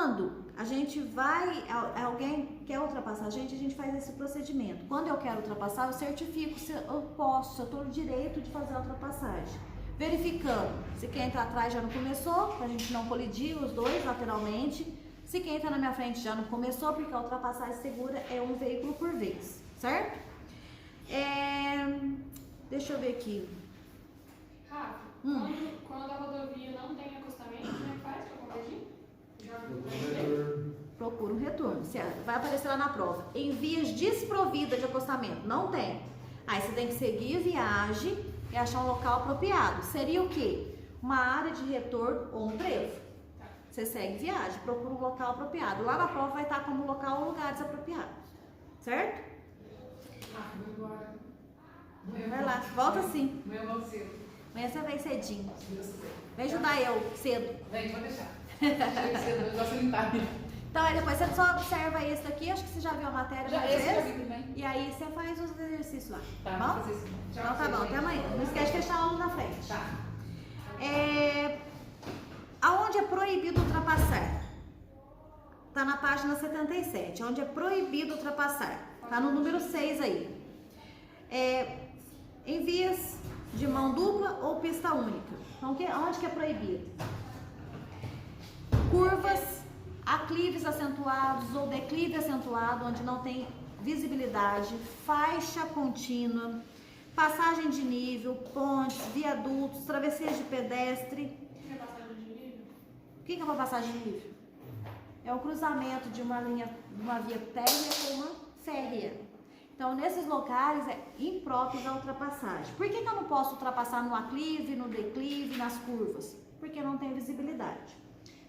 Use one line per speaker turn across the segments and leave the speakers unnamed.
Quando a gente vai, alguém quer ultrapassar a gente faz esse procedimento. Quando eu quero ultrapassar, eu certifico se eu posso, se eu estou no direito de fazer a ultrapassagem. Verificando se quem está atrás já não começou, para a gente não colidir os dois lateralmente. Se quem está na minha frente já não começou, porque a ultrapassagem segura é um veículo por vez, certo? Deixa eu ver aqui.
Rafa, quando a rodovia não tem acostamento, como é que faz para convergir?
Procura um retorno. Vai aparecer lá na prova. Em vias desprovidas de acostamento. Não tem. Aí você tem que seguir a viagem e achar um local apropriado. Seria o quê? Uma área de retorno ou um trevo. Você segue viagem, procura um local apropriado. Lá na prova vai estar como local ou lugares apropriados. Certo? Vai lá, volta sim.
Amanhã cedo.
Amanhã você vem cedinho. Vem ajudar eu cedo.
Vem, pode deixar. Eu gosto de limpar.
Então aí depois você só observa esse daqui, acho que você já viu a matéria
Já,
várias
esse já
vezes.
vi também.
E aí você faz os exercícios lá.
Tá,
Tá bom?
vou fazer isso. Tchau,
Então tá bom, até amanhã. Não esquece de deixar o aluno na frente.
Tá.
Aonde é proibido ultrapassar? Tá na página 77. Onde é proibido ultrapassar? Tá no número 6 aí. Em vias de mão dupla ou pista única. Então, onde que é proibido? Curvas, aclives acentuados ou declive acentuado, onde não tem visibilidade, faixa contínua, passagem de nível, pontes, viadutos, travessias de pedestre.
O que é passagem de nível?
O que é uma passagem de nível? É o cruzamento de uma via térrea com uma férrea. Então, nesses locais é impróprios a ultrapassagem. Por que eu não posso ultrapassar no aclive, no declive, nas curvas? Porque não tem visibilidade.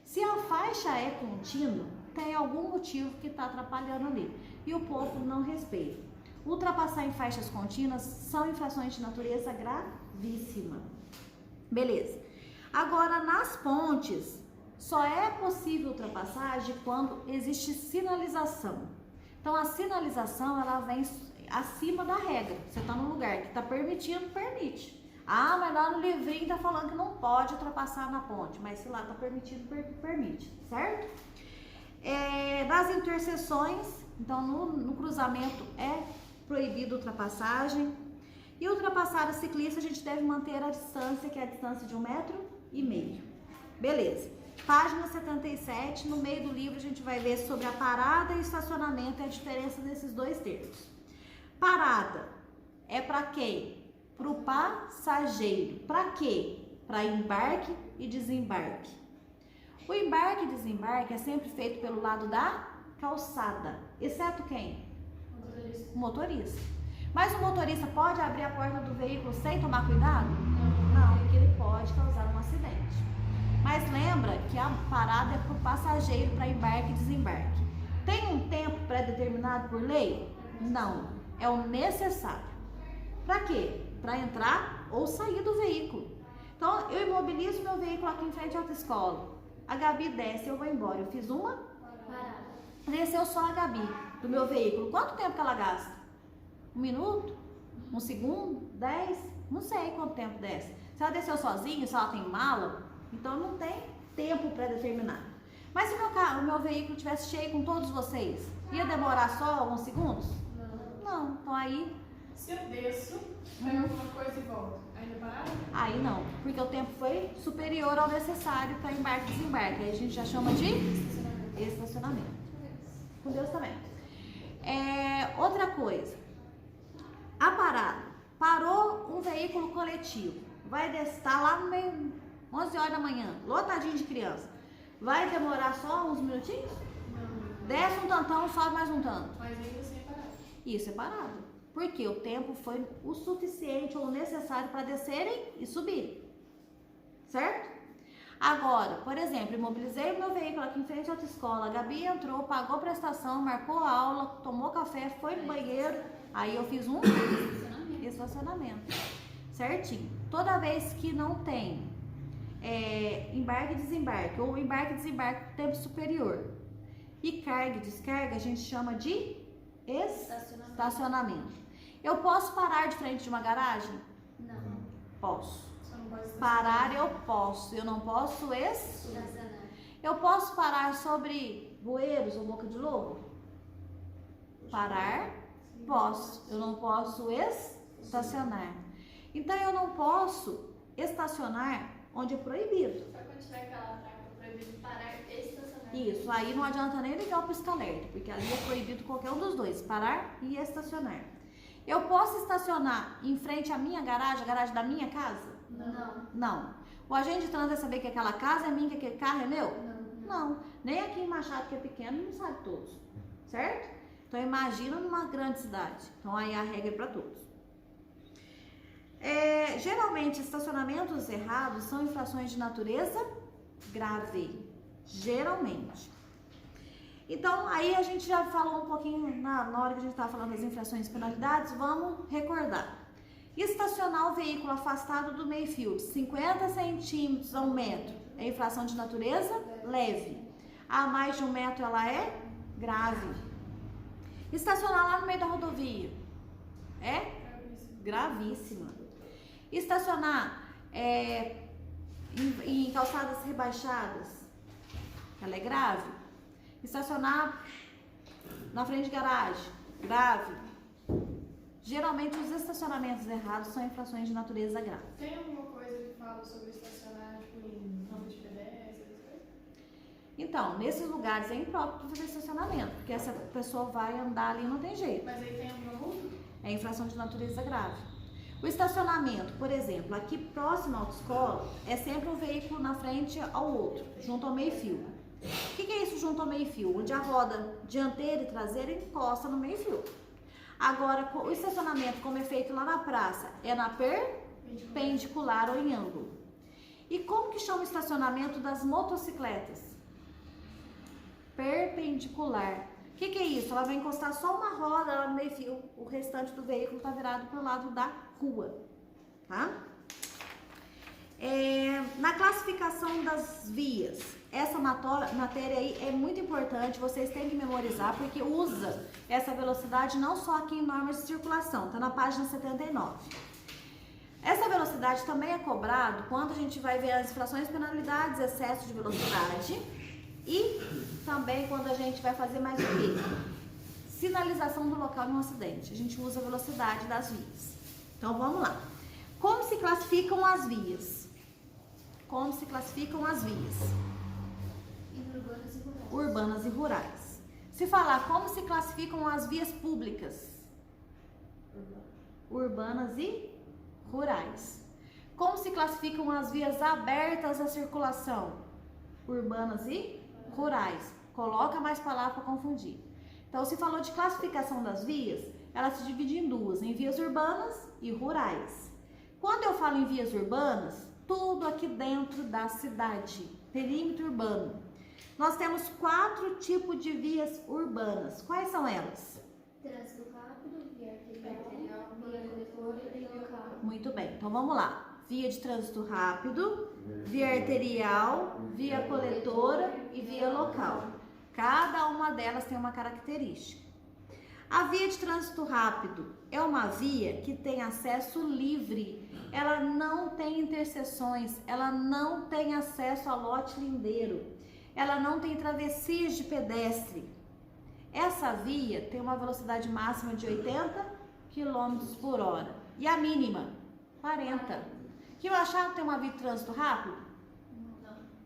Se a faixa é contínua, tem algum motivo que está atrapalhando ali. E o povo não respeita. Ultrapassar em faixas contínuas são infrações de natureza gravíssima. Beleza. Agora, nas pontes, só é possível ultrapassagem quando existe sinalização. Então, a sinalização, ela vem acima da regra. Você está no lugar que está permitindo, permite. Ah, mas lá no livrinho está falando que não pode ultrapassar na ponte. Mas se lá está permitido, permite, certo? Nas interseções, então no cruzamento é proibido ultrapassagem. E ultrapassar o ciclista, a gente deve manter a distância, que é a distância de 1,5 m. Beleza. Página 77, no meio do livro a gente vai ver sobre a parada e estacionamento e a diferença desses dois termos. Parada é para quem? Para o passageiro. Para quê? Para embarque e desembarque. O embarque e desembarque é sempre feito pelo lado da calçada, exceto quem?
Motorista.
O motorista. Mas o motorista pode abrir a porta do veículo sem tomar cuidado? Não, porque ele pode causar um acidente. Mas lembra que a parada é para o passageiro para embarque e desembarque. Tem um tempo pré-determinado por lei? Não, é o necessário. Para quê? Para entrar ou sair do veículo. Então, eu imobilizo meu veículo aqui em frente à autoescola. A Gabi desce, eu vou embora. Eu fiz uma
Parada.
Desceu só a Gabi do meu veículo. Quanto tempo que ela gasta? 1 minuto? 1 segundo? 10? Não sei quanto tempo desce. Se ela desceu sozinha, se ela tem mala, então não tem tempo pré-determinado. Mas se o meu veículo estivesse cheio com todos vocês, ia demorar só alguns segundos? Não. Então aí...
Se eu desço, pego alguma coisa e volto, ainda parado?
Aí não, porque o tempo foi superior ao necessário para embarque e desembarque. Aí a gente já chama de estacionamento. Com Deus também. Outra coisa. A parada. Parou um veículo coletivo. Vai estar lá no meio, 11 horas da manhã, lotadinho de criança. Vai demorar só uns minutinhos?
Não.
Desce um tantão, sobe mais um tanto.
Mas ainda assim é parado.
Isso é parado. Porque o tempo foi o suficiente ou necessário para descerem e subirem. Certo? Agora, por exemplo, imobilizei o meu veículo aqui em frente à autoescola. A Gabi entrou, pagou a prestação, marcou a aula, tomou café, foi no banheiro. Aí eu fiz um estacionamento. Certinho. Toda vez que não tem embarque e desembarque, ou embarque e desembarque tempo superior, e carga e descarga, a gente chama de estacionamento. Eu posso parar de frente de uma garagem?
Não.
Posso.
Só não pode estacionar.
Parar eu posso, eu não posso
Estacionar.
Eu posso parar sobre bueiros ou boca de lobo? Parar, posso. Eu não posso estacionar. Então, eu não posso estacionar onde é proibido.
Só quando tiver aquela placa proibido parar e estacionar.
Isso, aí não adianta nem ligar o pisca-alerta, porque ali é proibido qualquer um dos dois, parar e estacionar. Eu posso estacionar em frente à minha garagem, a garagem da minha casa?
Não.
Não. O agente de trânsito vai saber que aquela casa é minha, que aquele carro é meu? Não. Nem aqui em Machado, que é pequeno, não sabe todos, certo? Então, imagina numa grande cidade. Então, aí a regra é para todos. Geralmente, estacionamentos errados são infrações de natureza grave. Geralmente. Então, aí a gente já falou um pouquinho, na hora que a gente estava falando das infrações e penalidades, vamos recordar. Estacionar o veículo afastado do meio-fio, 50 centímetros a 1 metro, é infração de natureza leve. A mais de 1 metro, ela é grave. Estacionar lá no meio da rodovia, é gravíssima. Estacionar em calçadas rebaixadas, ela é grave. Estacionar na frente de garagem, grave. Geralmente os estacionamentos errados são infrações de natureza grave.
Tem alguma coisa que fala sobre estacionar em campo de pedestres?
Então, nesses lugares é impróprio para fazer estacionamento, porque essa pessoa vai andar ali e não tem jeito.
Mas aí tem algum outro?
É infração de natureza grave. O estacionamento, por exemplo, aqui próximo à autoescola, é sempre um veículo na frente ao outro, junto ao meio-fio. O que é isso junto ao meio-fio? Onde a roda dianteira e traseira encosta no meio-fio. Agora, o estacionamento, como é feito lá na praça, é na perpendicular ou em ângulo. E como que chama o estacionamento das motocicletas? Perpendicular. O que é isso? Ela vai encostar só uma roda lá no meio-fio, o restante do veículo está virado para o lado da rua, tá? Na classificação das vias, essa matéria aí é muito importante, vocês têm que memorizar, porque usa essa velocidade não só aqui em normas de circulação, tá na página 79. Essa velocidade também é cobrado quando a gente vai ver as infrações, penalidades, excesso de velocidade e também quando a gente vai fazer mais o quê? Sinalização do local de um acidente. A gente usa a velocidade das vias. Então, vamos lá. Como se classificam as vias? Como se classificam as vias?
Urbanas e rurais.
Urbanas e rurais. Se falar como se classificam as vias públicas? Urbanas e rurais. Como se classificam as vias abertas à circulação? Urbanas e rurais. Coloca mais palavra para confundir. Então, se falou de classificação das vias, ela se divide em duas, em vias urbanas e rurais. Quando eu falo em vias urbanas, tudo aqui dentro da cidade, perímetro urbano. Nós temos 4 tipos de vias urbanas. Quais são elas?
Trânsito rápido, via arterial, via coletora e via local.
Muito bem, então vamos lá. Via de trânsito rápido, via arterial, via coletora e via local. Cada uma delas tem uma característica. A via de trânsito rápido é uma via que tem acesso livre. Ela não tem interseções, ela não tem acesso a lote lindeiro, ela não tem travessias de pedestre. Essa via tem uma velocidade máxima de 80 km por hora e a mínima 40. Que eu achava que tem uma via de trânsito rápido?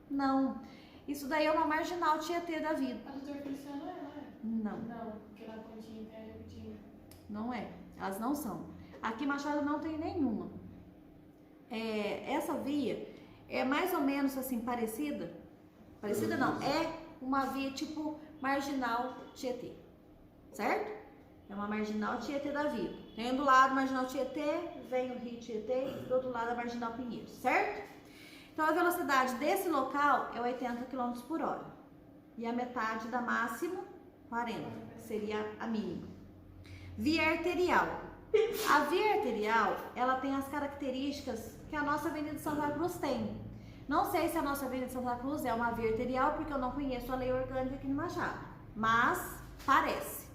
Não. Isso daí é uma marginal Tietê da vida.
A doutora Cristiano é, não é?
Não,
Não, porque na pontinha tem a Jacutinga.
não é. Elas não são. Aqui em Machado não tem nenhuma. Essa via é mais ou menos assim parecida. Parecida não, é uma via tipo marginal Tietê, certo? É uma marginal Tietê da vida. Tem do lado marginal Tietê, vem o rio Tietê, do outro lado a marginal Pinheiros, certo? Então a velocidade desse local é 80 km por hora. E a metade da máxima, 40, seria a mínima. Via arterial. A via arterial, ela tem as características que a nossa Avenida Santa Cruz tem. Não sei se a nossa Avenida Santa Cruz é uma via arterial, porque eu não conheço a lei orgânica aqui no Machado, mas parece.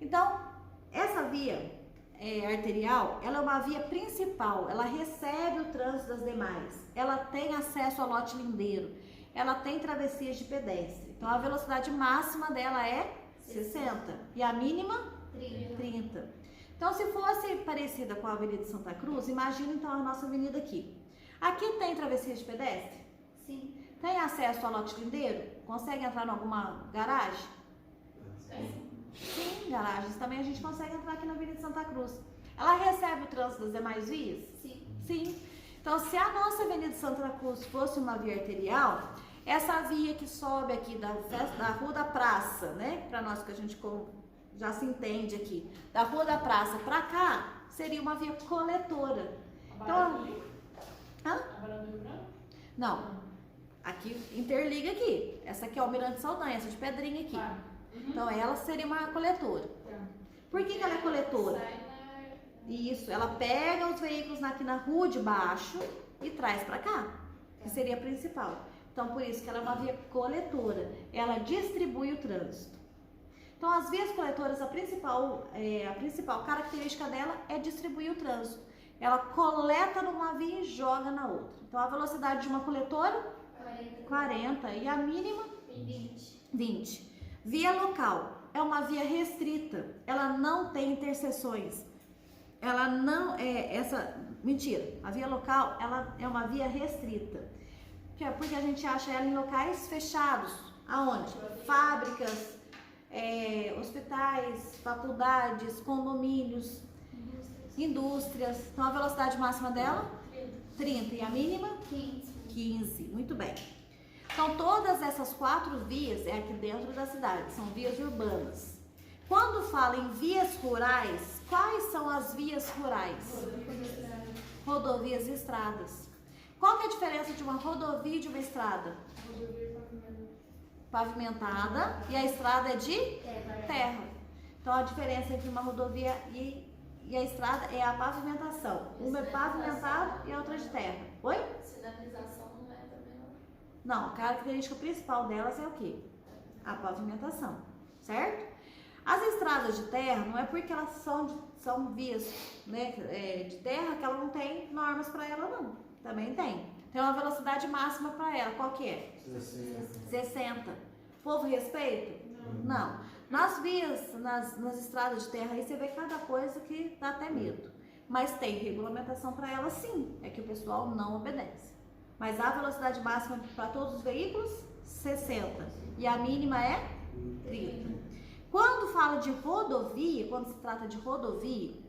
Então, essa via arterial, ela é uma via principal, ela recebe o trânsito das demais, ela tem acesso a lote lindeiro, ela tem travessias de pedestre. Então a velocidade máxima dela é 60 e a mínima 30. Então se fosse parecida com a Avenida Santa Cruz, imagina então a nossa avenida aqui. Aqui tem travessia de pedestre?
Sim.
Tem acesso ao lote lindeiro? Consegue entrar em alguma garagem? Sim, garagens também a gente consegue entrar aqui na Avenida Santa Cruz. Ela recebe o trânsito das demais vias?
Sim.
Sim. Então, se a nossa Avenida Santa Cruz fosse uma via arterial, essa via que sobe aqui da Rua da Praça, né? Para nós que a gente já se entende aqui, da Rua da Praça para cá, seria uma via coletora. Então, não, aqui interliga aqui. Essa aqui é o Almirante Saldanha, essa de pedrinha aqui. Então, ela seria uma coletora. Por que ela é coletora? Isso, ela pega os veículos aqui na rua de baixo e traz para cá, que seria a principal. Então, por isso que ela é uma via coletora, ela distribui o trânsito. Então, as vias coletoras, a principal característica dela é distribuir o trânsito. Ela coleta numa via e joga na outra. Então, a velocidade de uma coletora, 40 e a mínima, 20. Via local é uma via restrita, ela não tem interseções. Ela não é a via local, ela é uma via restrita. Porque a gente acha ela em locais fechados. Aonde? Fábricas, hospitais, faculdades, condomínios, indústrias. Então a velocidade máxima dela? 30 e a mínima? 15. Muito bem. Então todas essas 4 vias é aqui dentro da cidade, são vias urbanas. Quando fala em vias rurais, quais são as vias rurais? Rodovias e estradas. Qual que é a diferença de uma rodovia e de uma estrada?
Rodovia
Pavimentada e a estrada é de terra. Então a diferença entre uma rodovia e a estrada é a pavimentação. Uma é pavimentada e a outra é de terra. Oi?
Sinalização não é também
Não, a característica principal delas é o quê? A pavimentação, certo? As estradas de terra, não é porque elas são vias, né, de terra que ela não tem normas para ela, não. Também tem. Tem uma velocidade máxima para ela. Qual que é? 60. O povo respeita? Não. Nas vias, nas estradas de terra, aí você vê cada coisa que dá até medo. Mas tem regulamentação para ela, sim. É que o pessoal não obedece. Mas a velocidade máxima para todos os veículos, 60. E a mínima é 30. Quando fala de rodovia, quando se trata de rodovia,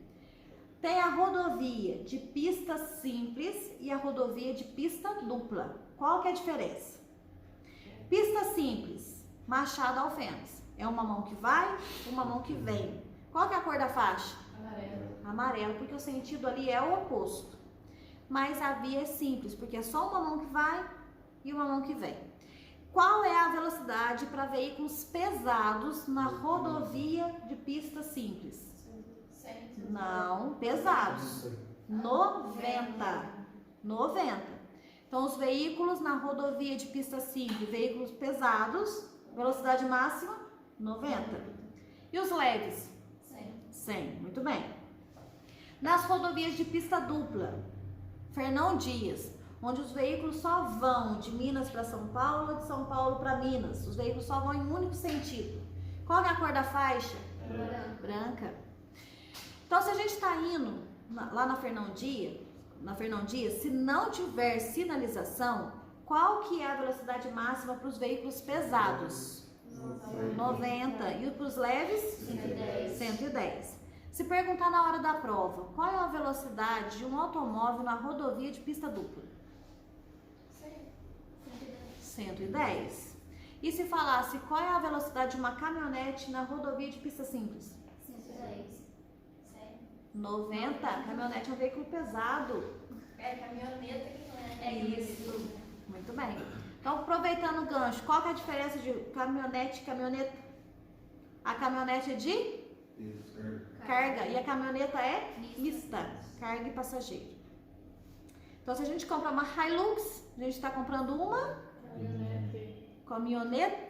tem a rodovia de pista simples e a rodovia de pista dupla. Qual que é a diferença? Pista simples, Machado Alfenas. É uma mão que vai, uma mão que vem. Qual que é a cor da faixa? Amarelo, porque o sentido ali é o oposto. Mas a via é simples, porque é só uma mão que vai e uma mão que vem. Qual é a velocidade para veículos pesados na rodovia de pista simples? Não, pesados. 90. Então, os veículos na rodovia de pista simples, veículos pesados, velocidade máxima, 90. E os leves? 100. Muito bem. Nas rodovias de pista dupla, Fernão Dias, onde os veículos só vão de Minas para São Paulo ou de São Paulo para Minas. Os veículos só vão em um único sentido. Qual é a cor da faixa? Branca. Então, se a gente está indo lá na Fernão Dias, se não tiver sinalização, qual que é a velocidade máxima para os veículos pesados? 90. E para os leves? 110. Se perguntar na hora da prova, qual é a velocidade de um automóvel na rodovia de pista dupla? 110. E se falasse qual é a velocidade de uma caminhonete na rodovia de pista simples? 90. Caminhonete é um veículo pesado.
Caminhoneta que não é.
Isso. Muito bem. Então, aproveitando o gancho, qual que é a diferença de caminhonete e caminhoneta? A caminhonete é de carga e a caminhoneta é mista, carga e passageiro. Então, se a gente compra uma Hilux, a gente está comprando uma caminhoneta.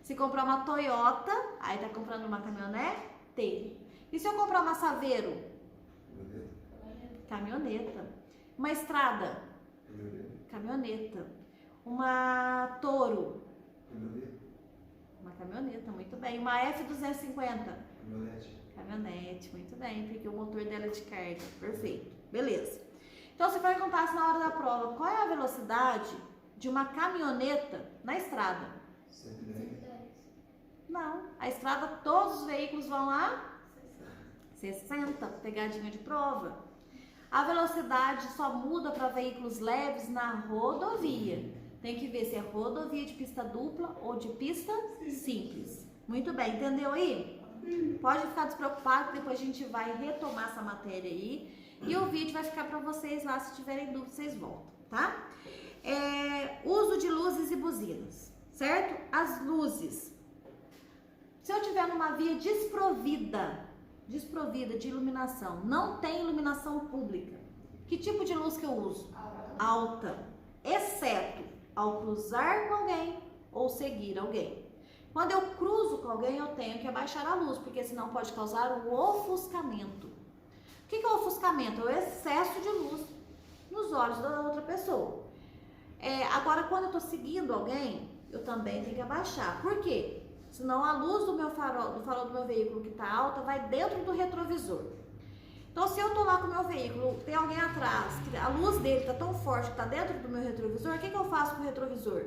Se comprar uma Toyota, aí está comprando uma caminhonete. E se eu comprar uma Saveiro? Caminhoneta. Uma estrada? Caminhoneta. uma Toro,
Caminhonete.
uma caminhoneta, muito bem. Uma F250,
Caminhonete.
caminhonete, muito bem, porque o motor dela é de carga, perfeito, beleza. Então, se perguntasse na hora da prova, qual é a velocidade de uma caminhoneta na estrada?
110.
110.
Não, a estrada, todos os veículos vão a 60, pegadinha de prova. A velocidade só muda para veículos leves na rodovia. Tem que ver se é rodovia de pista dupla ou de pista simples. Muito bem, entendeu aí? Pode ficar despreocupado, que depois a gente vai retomar essa matéria aí. E o vídeo vai ficar para vocês lá, se tiverem dúvida, vocês voltam, tá? Uso de luzes e buzinas, certo? As luzes. Se eu estiver numa via desprovida de iluminação, não tem iluminação pública, que tipo de luz que eu uso? Alta, exceto ao cruzar com alguém ou seguir alguém. Quando eu cruzo com alguém, eu tenho que abaixar a luz, porque senão pode causar o ofuscamento. O que é o ofuscamento? É o excesso de luz nos olhos da outra pessoa. Agora, quando eu estou seguindo alguém, eu também tenho que abaixar. Por quê? Senão a luz do farol do meu veículo que está alta vai dentro do retrovisor. Então, se eu estou lá com o meu veículo, tem alguém atrás, que a luz dele está tão forte que está dentro do meu retrovisor, o que eu faço com o retrovisor?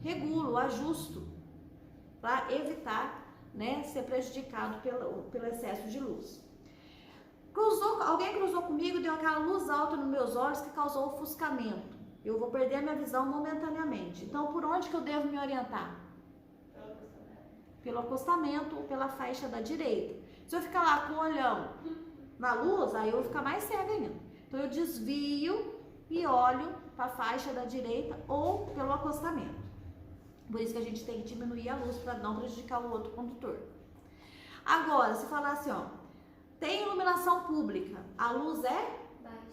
Regulo, ajusto, para evitar, né, ser prejudicado pelo excesso de luz. Alguém cruzou comigo e deu aquela luz alta nos meus olhos que causou ofuscamento. Eu vou perder a minha visão momentaneamente. Então, por onde que eu devo me orientar? Pelo acostamento ou pela faixa da direita. Se eu ficar lá com o olhão na luz, aí eu vou ficar mais cega ainda. Então eu desvio e olho para a faixa da direita ou pelo acostamento. Por isso que a gente tem que diminuir a luz para não prejudicar o outro condutor. Agora, se falar assim, ó, tem iluminação pública, a luz é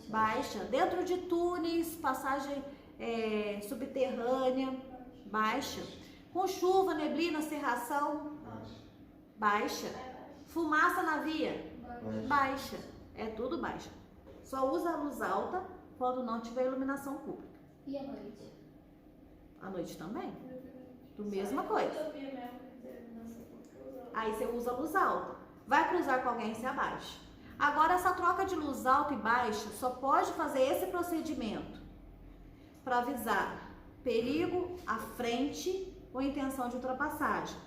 baixa. Dentro de túneis, passagem subterrânea, baixa. Com chuva, neblina, cerração, baixa. Fumaça na via, baixa. É tudo baixa. Só usa a luz alta quando não tiver iluminação pública.
E à noite?
À noite também? Mesma coisa. Aí você usa a luz alta. Vai cruzar com alguém, você abaixa. Agora, essa troca de luz alta e baixa só pode fazer esse procedimento para avisar perigo à frente ou intenção de ultrapassagem.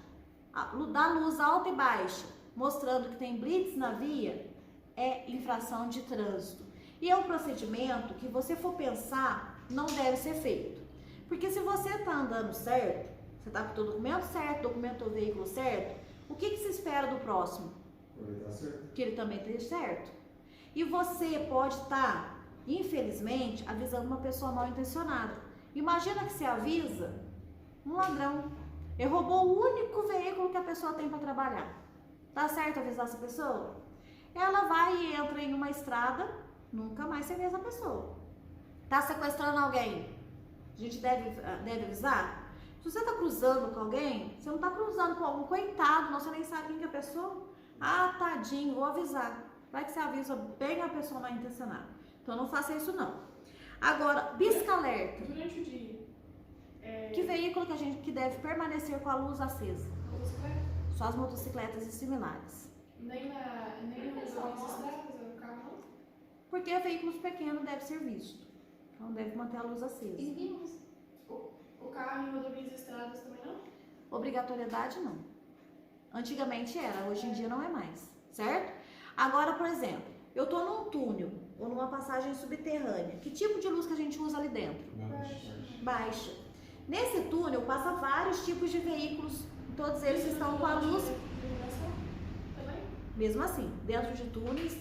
Da luz alta e baixa, mostrando que tem blitz na via, é infração de trânsito. E é um procedimento que, você for pensar, não deve ser feito. Porque se você está andando certo, você está com o documento certo, documentou o veículo certo, o que se espera do próximo? Que ele também esteja certo. E você pode estar, infelizmente, avisando uma pessoa mal intencionada. Imagina que você avisa um ladrão. Ele roubou o único veículo que a pessoa tem para trabalhar. Tá certo avisar essa pessoa? Ela vai e entra em uma estrada, nunca mais você vê essa pessoa. Tá sequestrando alguém, a gente deve avisar? Se você tá cruzando com alguém, você não tá cruzando com algum coitado, não, você nem sabe quem que é a pessoa. Ah, tadinho, vou avisar. Vai que você avisa bem a pessoa mal intencionada. Então não faça isso não. Agora, pisca-alerta.
Durante o dia.
Que veículo que deve permanecer com a luz acesa?
Motocicleta?
Só as motocicletas e similares.
Nem nas estradas, no carro não?
Porque veículos pequenos devem ser vistos. Então deve manter a luz acesa.
E vimos?
O carro em rodovias e estradas também não?
Obrigatoriedade não. Antigamente era, hoje em dia não é mais, certo? Agora, por exemplo, eu tô num túnel ou numa passagem subterrânea. Que tipo de luz que a gente usa ali dentro? Baixa. Nesse túnel passa vários tipos de veículos, todos eles estão com a luz.
Também?
Mesmo assim, dentro de túneis,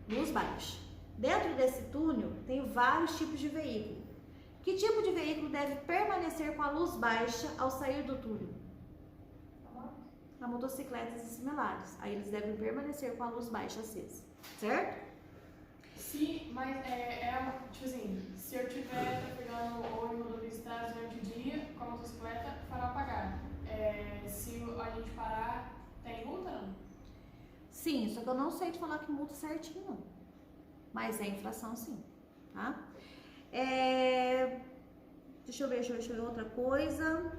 luz baixa. Dentro desse túnel tem vários tipos de veículo. Que tipo de veículo deve permanecer com a luz baixa ao sair do túnel? A motocicletas e similares. Aí eles devem permanecer com a luz baixa acesa, certo?
Mas tipo assim, se eu estiver trafegando ou em rodovias e estradas durante o dia com a motocicleta, fará apagar. Se a gente parar, tem multa não?
Sim, só que eu não sei te falar que multa certinho não. Mas é infração sim, tá? Deixa eu ver outra coisa.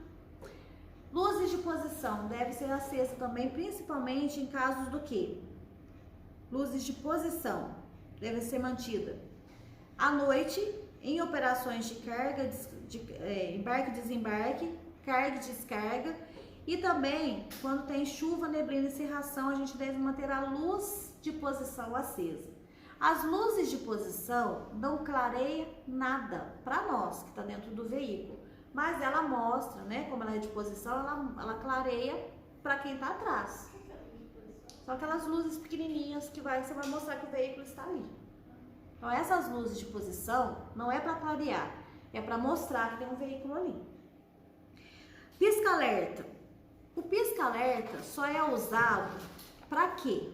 Luzes de posição deve ser acesa também, principalmente em casos do quê? Luzes de posição deve ser mantida à noite, em operações de carga, embarque e desembarque, carga e descarga, e também quando tem chuva, neblina e cerração, a gente deve manter a luz de posição acesa. As luzes de posição não clareiam nada para nós que está dentro do veículo, mas ela mostra, né, como ela é de posição, ela clareia para quem está atrás. São aquelas luzes pequenininhas que você vai mostrar que o veículo está ali. Então essas luzes de posição não é para clarear, é para mostrar que tem um veículo ali. Pisca-alerta. O pisca-alerta só é usado para quê?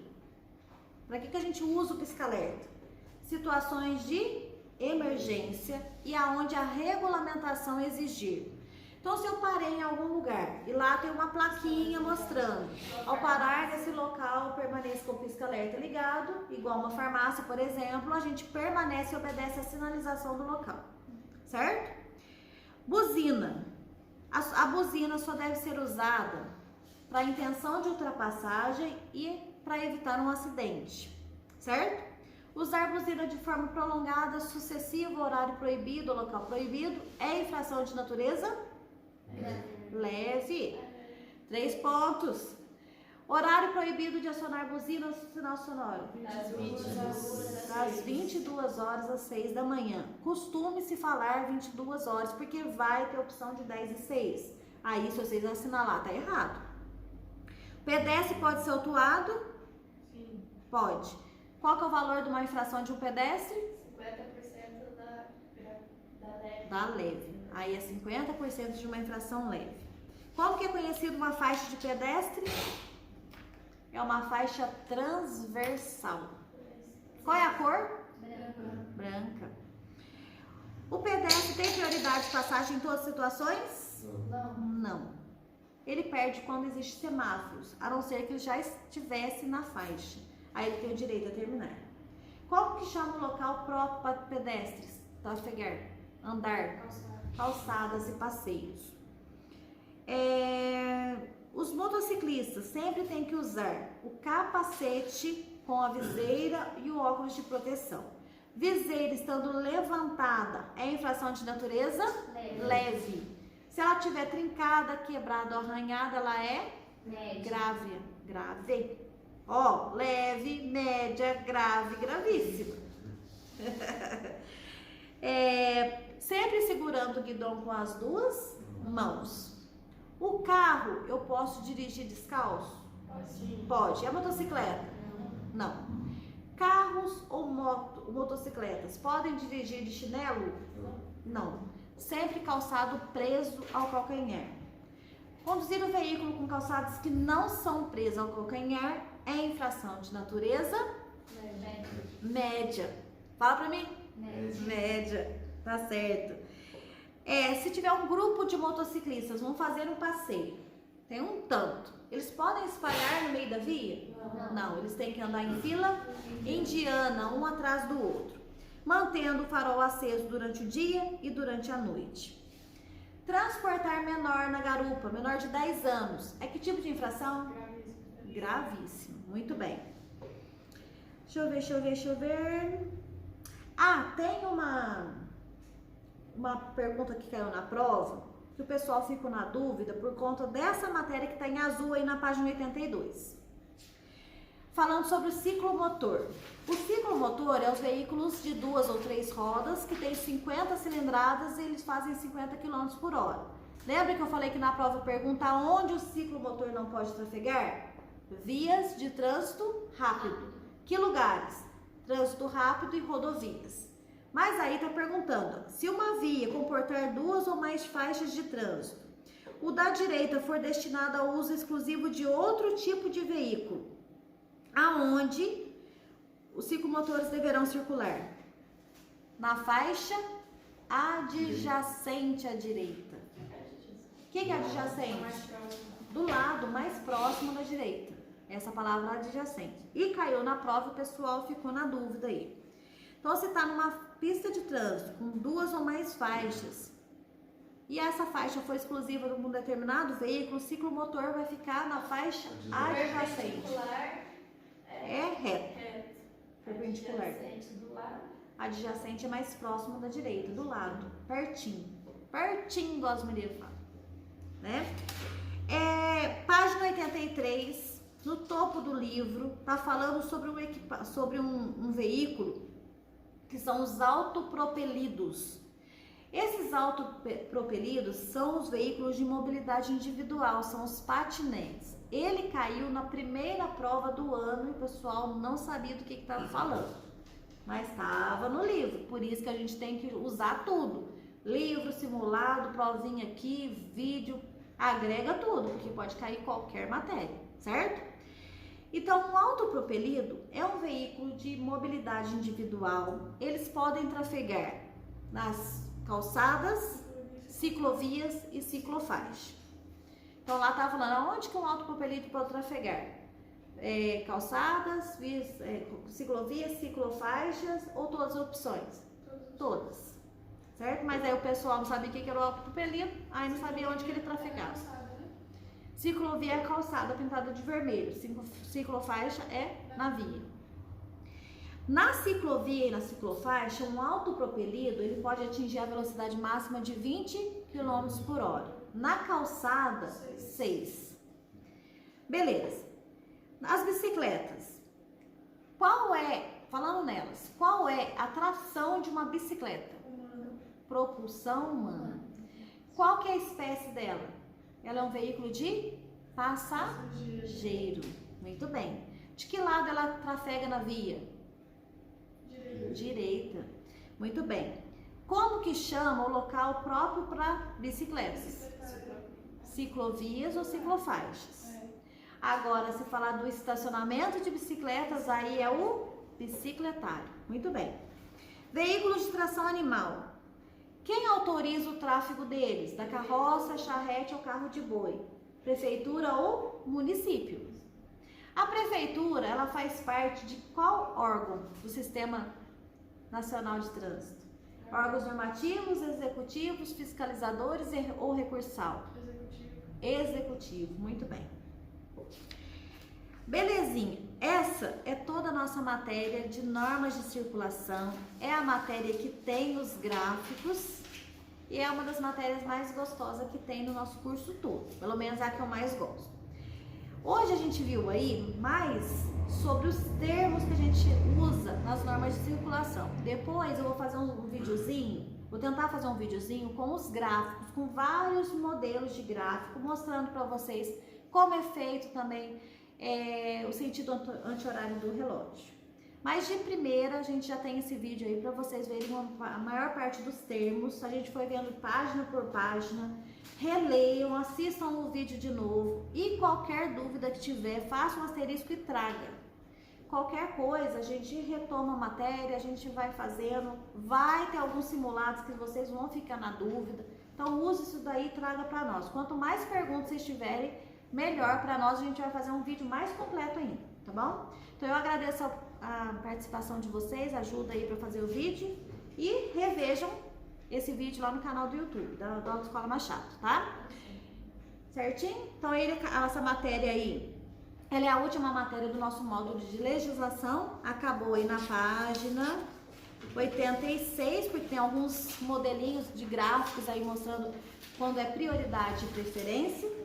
Para que a gente usa o pisca-alerta? Situações de emergência e aonde a regulamentação exigir. Então, se eu parei em algum lugar e lá tem uma plaquinha mostrando, ao parar nesse local, permaneça com o pisca-alerta ligado, igual uma farmácia, por exemplo, a gente permanece e obedece a sinalização do local, certo? Buzina. A buzina só deve ser usada para intenção de ultrapassagem e para evitar um acidente, certo? Usar buzina de forma prolongada, sucessiva, horário proibido, local proibido, é infração de natureza leve. 3 pontos. Horário proibido de acionar buzina no sinal sonoro. Das 22 horas às 6 da manhã. Costume-se falar 22 horas, porque vai ter opção de 10 e 6. Aí, se vocês assinalar, tá errado. Pedestre pode ser autuado?
Sim.
Pode. Qual que é o valor de uma infração de um pedestre?
50% da leve.
Da leve. Aí é 50% de uma infração leve. Como que é conhecido uma faixa de pedestre? É uma faixa transversal. Qual é a cor? Branca. O pedestre tem prioridade de passagem em todas as situações? Não. Ele perde quando existe semáforos, a não ser que ele já estivesse na faixa. Aí ele tem o direito a terminar. Como que chama o local próprio para pedestres? Trafegar, andar, calçadas e passeios. Os motociclistas sempre têm que usar o capacete com a viseira e o óculos de proteção. Viseira estando levantada é infração de natureza leve. Se ela tiver trincada, quebrada ou arranhada, ela é grave. Ó, leve, média, grave, gravíssima. Sempre segurando o guidão com as duas mãos. O carro, eu posso dirigir descalço?
Sim.
Pode. E a motocicleta? Não. Carros ou motocicletas podem dirigir de chinelo? Não. Sempre calçado preso ao calcanhar. Conduzir o veículo com calçados que não são presos ao calcanhar é infração de natureza média. Fala pra mim. Média. Tá certo. Se tiver um grupo de motociclistas, vão fazer um passeio. Tem um tanto. Eles podem espalhar no meio da via? Não. Eles têm que andar em fila indiana, um atrás do outro, mantendo o farol aceso durante o dia e durante a noite. Transportar menor na garupa, menor de 10 anos. É que tipo de infração? Gravíssimo. Muito bem. Deixa eu ver. Tem uma pergunta que caiu na prova, que o pessoal ficou na dúvida por conta dessa matéria que está em azul aí na página 82. Falando sobre o ciclomotor. O ciclomotor é os veículos de 2 ou 3 rodas que tem 50 cilindradas e eles fazem 50 km por hora. Lembra que eu falei que na prova pergunta onde o ciclomotor não pode trafegar? Vias de trânsito rápido. Que lugares? Trânsito rápido e rodovias. Mas aí está perguntando, se uma via comportar 2 ou mais faixas de trânsito, o da direita for destinado ao uso exclusivo de outro tipo de veículo, aonde os ciclomotores deverão circular? Na faixa adjacente à direita. O que é adjacente? Do lado mais próximo da direita. Essa palavra adjacente. E caiu na prova, o pessoal ficou na dúvida aí. Então, se está numa pista de trânsito com 2 ou mais faixas, e essa faixa for exclusiva de um determinado veículo, o ciclomotor vai ficar na faixa adjacente.
Perpendicular
É reto.
reto.
Perpendicular.
Adjacente do lado.
Adjacente é mais próximo da direita, do lado, pertinho. Pertinho, igual as meninas falam, né? Página 83, no topo do livro, tá falando sobre um veículo que são os autopropelidos. Esses autopropelidos são os veículos de mobilidade individual, são os patinetes. Ele caiu na primeira prova do ano e o pessoal não sabia do que estava falando, mas estava no livro, por isso que a gente tem que usar tudo. Livro, simulado, provinha aqui, vídeo, agrega tudo, porque pode cair qualquer matéria, certo? Então, um autopropelido é um veículo de mobilidade individual. Eles podem trafegar nas calçadas, ciclovias e ciclofaixa. Então, lá tá falando aonde que um autopropelido pode trafegar? Calçadas, ciclovias, ciclofaixas ou todas as opções? Todas. Certo? Mas aí o pessoal não sabia o que era o autopropelido, aí não sabia onde que ele trafegava. Ciclovia é calçada pintada de vermelho, ciclofaixa é na via. Na ciclovia e na ciclofaixa, um autopropelido ele pode atingir a velocidade máxima de 20 km por hora. Na calçada, 6. Beleza. As bicicletas. Falando nelas, qual é a tração de uma bicicleta? Propulsão humana. Qual que é a espécie dela? Ela é um veículo de passageiro. Muito bem. De que lado ela trafega na via? Direita. Muito bem. Como que chama o local próprio para bicicletas? Ciclovias ou ciclofaixas? Agora, se falar do estacionamento de bicicletas, aí é o bicicletário. Muito bem. Veículos de tração animal. Quem autoriza o tráfego deles? Da carroça, charrete ou carro de boi? Prefeitura ou município? A prefeitura, ela faz parte de qual órgão do Sistema Nacional de Trânsito? Órgãos normativos, executivos, fiscalizadores ou recursal? Executivo, muito bem. Belezinha, essa é toda a nossa matéria de normas de circulação, é a matéria que tem os gráficos e é uma das matérias mais gostosas que tem no nosso curso todo, pelo menos é a que eu mais gosto. Hoje a gente viu aí mais sobre os termos que a gente usa nas normas de circulação. Depois eu vou fazer um videozinho, vou tentar fazer um videozinho com os gráficos, com vários modelos de gráfico, mostrando para vocês como é feito também o sentido anti-horário do relógio. Mas de primeira a gente já tem esse vídeo aí para vocês verem a maior parte dos termos. A gente foi vendo página por página. Releiam, assistam o vídeo de novo e qualquer dúvida que tiver, faça um asterisco e traga. Qualquer coisa, a gente retoma a matéria, a gente vai fazendo, vai ter alguns simulados que vocês vão ficar na dúvida. Então use isso daí e traga para nós. Quanto mais perguntas vocês tiverem, melhor para nós, a gente vai fazer um vídeo mais completo ainda, tá bom? Então eu agradeço a participação de vocês, ajuda aí para fazer o vídeo e revejam esse vídeo lá no canal do YouTube, da Autoescola Machado, tá? Certinho? Então essa matéria aí, ela é a última matéria do nosso módulo de legislação, acabou aí na página 86, porque tem alguns modelinhos de gráficos aí mostrando quando é prioridade e preferência.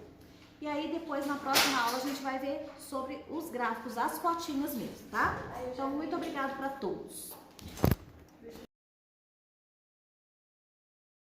E aí depois na próxima aula a gente vai ver sobre os gráficos, as fotinhas mesmo, tá? Então muito obrigado para todos.